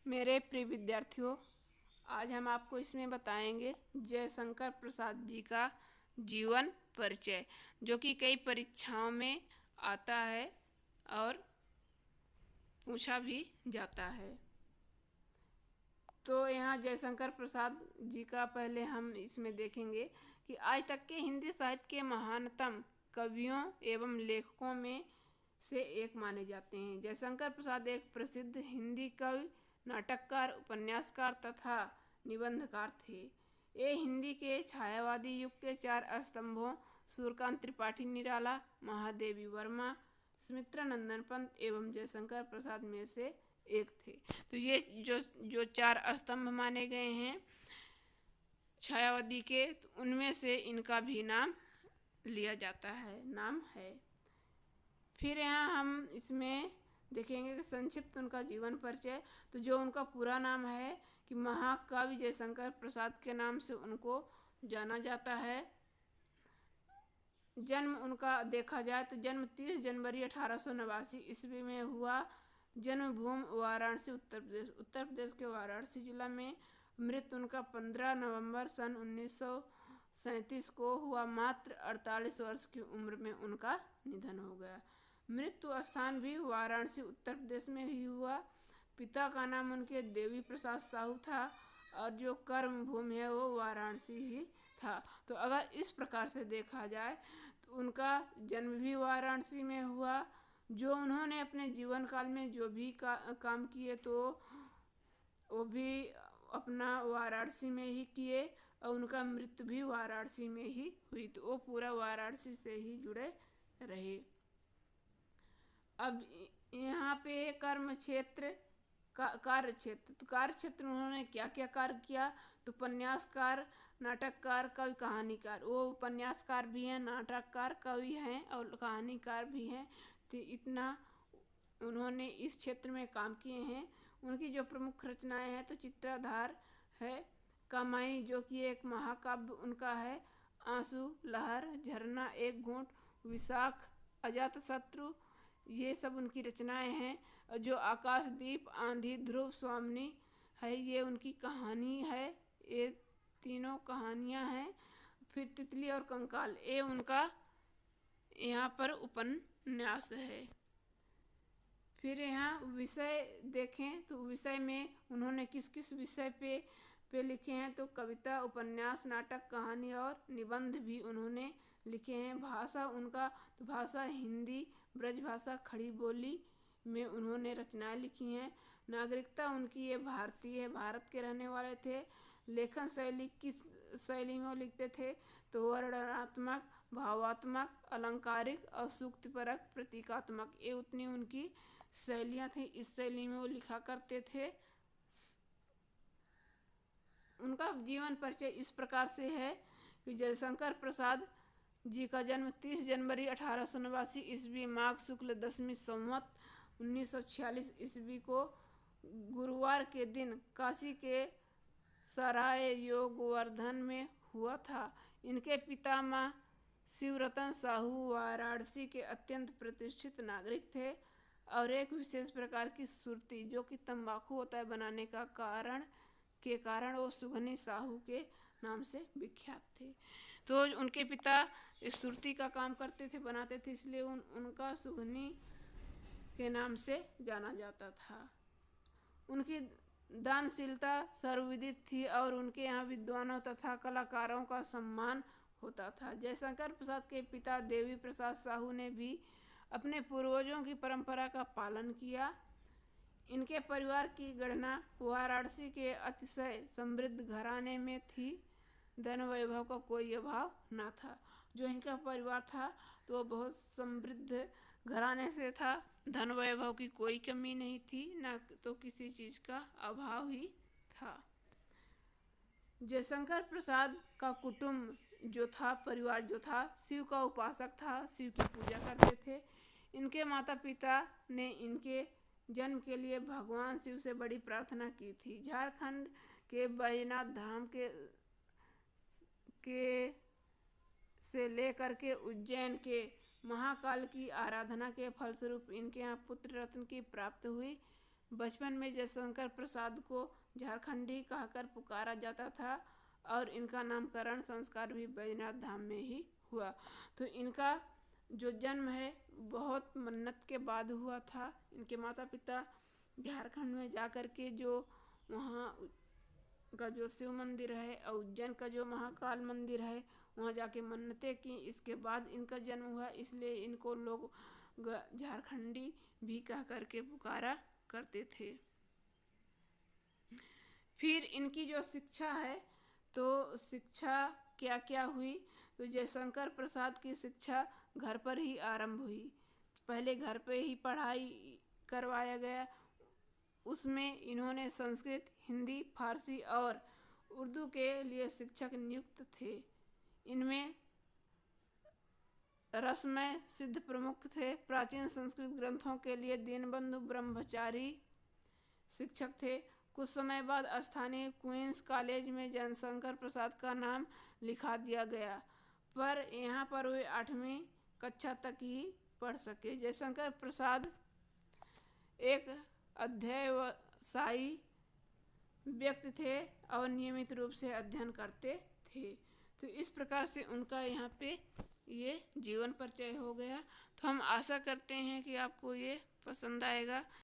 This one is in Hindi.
मेरे प्रिय विद्यार्थियों, आज हम आपको इसमें बताएंगे जयशंकर प्रसाद जी का जीवन परिचय, जो कि कई परीक्षाओं में आता है और पूछा भी जाता है। तो यहाँ जयशंकर प्रसाद जी का पहले हम इसमें देखेंगे कि आज तक के हिंदी साहित्य के महानतम कवियों एवं लेखकों में से एक माने जाते हैं। जयशंकर प्रसाद एक प्रसिद्ध हिंदी कवि, नाटककार, उपन्यासकार तथा निबंधकार थे। ये हिंदी के छायावादी युग के चार स्तंभों सूर्यकांत त्रिपाठी निराला, महादेवी वर्मा, सुमित्रा नंदन पंत एवं जयशंकर प्रसाद में से एक थे। तो ये जो चार स्तंभ माने गए हैं छायावादी के, तो उनमें से इनका भी नाम लिया जाता है, नाम है। फिर यहाँ हम इसमें देखेंगे कि संक्षिप्त उनका जीवन परिचय। तो जो उनका पूरा नाम है कि महाकवि जयशंकर प्रसाद के नाम से उनको जाना जाता है। जन्म उनका देखा जाए तो जन्म 30 जनवरी 1889 ईस्वी में हुआ। जन्मभूमि वाराणसी उत्तर प्रदेश के वाराणसी जिला में। मृत्यु उनका 15 नवंबर सन 1937 को हुआ। मात्र 48 वर्ष की उम्र में उनका निधन हो गया। मृत्यु स्थान भी वाराणसी उत्तर प्रदेश में ही हुआ। पिता का नाम उनके देवी प्रसाद साहू था और जो कर्म भूमि है वो वाराणसी ही था। तो अगर इस प्रकार से देखा जाए तो उनका जन्म भी वाराणसी में हुआ। जो उन्होंने अपने जीवन काल में जो भी काम किए तो वो भी अपना वाराणसी में ही किए और उनका मृत्यु भी वाराणसी में ही हुई। तो वो पूरा वाराणसी से ही जुड़े रहे। अब यहाँ पे कर्म क्षेत्र, कार्य क्षेत्र, तो कार्य क्षेत्र में उन्होंने क्या क्या कार्य किया। तो उपन्यासकार, नाटककार, कवि, कहानीकार। वो उपन्यासकार भी हैं, नाटककार, कवि हैं और कहानीकार भी हैं। तो इतना उन्होंने इस क्षेत्र में काम किए हैं। उनकी जो प्रमुख रचनाएं हैं तो चित्राधार है, कामाई जो कि एक महाकाव्य उनका है, आंसू, लहर, झरना, एक घूंट, विशाख, अजातशत्रु, ये सब उनकी रचनाएं हैं। और जो आकाशदीप, आंधी, ध्रुव, स्वामिनी है, ये उनकी कहानी है। ये तीनों कहानियां हैं। फिर तितली और कंकाल, ये उनका यहाँ पर उपन्यास है। फिर यहाँ विषय देखें तो विषय में उन्होंने किस किस विषय पे लिखे हैं। तो कविता, उपन्यास, नाटक, कहानी और निबंध भी उन्होंने लिखे हैं। भाषा उनका तो भाषा हिंदी, ब्रज भाषा, खड़ी बोली में उन्होंने रचनाएं लिखी हैं। नागरिकता उनकी ये भारतीय है, भारत के रहने वाले थे। लेखन शैली किस शैली में वो लिखते थे तो वर्णनात्मक, भावात्मक, अलंकारिक और सूक्तिपरक, प्रतीकात्मक, ये उतनी उनकी शैलियाँ थी। इस शैली में वो लिखा करते थे। उनका जीवन परिचय इस प्रकार से है कि जयशंकर प्रसाद जी का जन्म 30 जनवरी 1889 ईस्वी माघ शुक्ल दशमी संवत 1946 ईस्वी को गुरुवार के दिन काशी के सराय योगवर्धन में हुआ था। इनके पितामह शिवरतन साहू वाराणसी के अत्यंत प्रतिष्ठित नागरिक थे और एक विशेष प्रकार की सुरती जो कि तंबाकू होता है बनाने का कारण वो सुगनी साहू के नाम से विख्यात थे। तो उनके पिता इस सुरती का काम करते थे, बनाते थे, इसलिए उनका सुगनी के नाम से जाना जाता था। उनकी दानशीलता सर्वविदित थी और उनके यहाँ विद्वानों तथा कलाकारों का सम्मान होता था। जयशंकर प्रसाद के पिता देवी प्रसाद साहू ने भी अपने पूर्वजों की परंपरा का पालन किया। इनके परिवार की गणना वाराणसी के अतिशय समृद्ध घराने में थी। धन वैभव का कोई अभाव न था। जो इनका परिवार था तो बहुत समृद्ध घराने से था। धन वैभव की कोई कमी नहीं थी, न तो किसी चीज का अभाव ही था। जयशंकर प्रसाद का कुटुंब जो था, परिवार जो था, शिव का उपासक था, शिव की पूजा करते थे। इनके माता पिता ने इनके जन्म के लिए भगवान शिव से बड़ी प्रार्थना की थी। झारखंड के बैजनाथ धाम के से लेकर के उज्जैन के महाकाल की आराधना के फलस्वरूप इनके यहाँ पुत्र रत्न की प्राप्ति हुई। बचपन में जयशंकर प्रसाद को झारखंडी कहकर पुकारा जाता था और इनका नामकरण संस्कार भी बैजनाथ धाम में ही हुआ। तो इनका जो जन्म है बहुत मन्नत के बाद हुआ था। इनके माता पिता झारखंड में जाकर के जो वहाँ का जो शिव मंदिर है और उज्जैन का जो महाकाल मंदिर है वहाँ जाके मन्नतें की, इसके बाद इनका जन्म हुआ। इसलिए इनको लोग झारखंडी भी कह करके पुकारा करते थे। फिर इनकी जो शिक्षा है तो शिक्षा क्या क्या हुई, तो जयशंकर प्रसाद की शिक्षा घर पर ही आरंभ हुई। पहले घर पे ही पढ़ाई करवाया गया। उसमें इन्होंने संस्कृत, हिंदी, फारसी और उर्दू के लिए शिक्षक नियुक्त थे। इनमें रसमय सिद्ध प्रमुख थे। प्राचीन संस्कृत ग्रंथों के लिए दीनबंधु ब्रह्मचारी शिक्षक थे। कुछ समय बाद स्थानीय क्वींस कॉलेज में जयशंकर प्रसाद का नाम लिखा दिया गया, पर यहाँ पर वे 8वीं कक्षा तक ही पढ़ सके। जयशंकर प्रसाद एक अध्यवसायी व्यक्ति थे और नियमित रूप से अध्ययन करते थे। तो इस प्रकार से उनका यहाँ पे ये जीवन परिचय हो गया। तो हम आशा करते हैं कि आपको ये पसंद आएगा।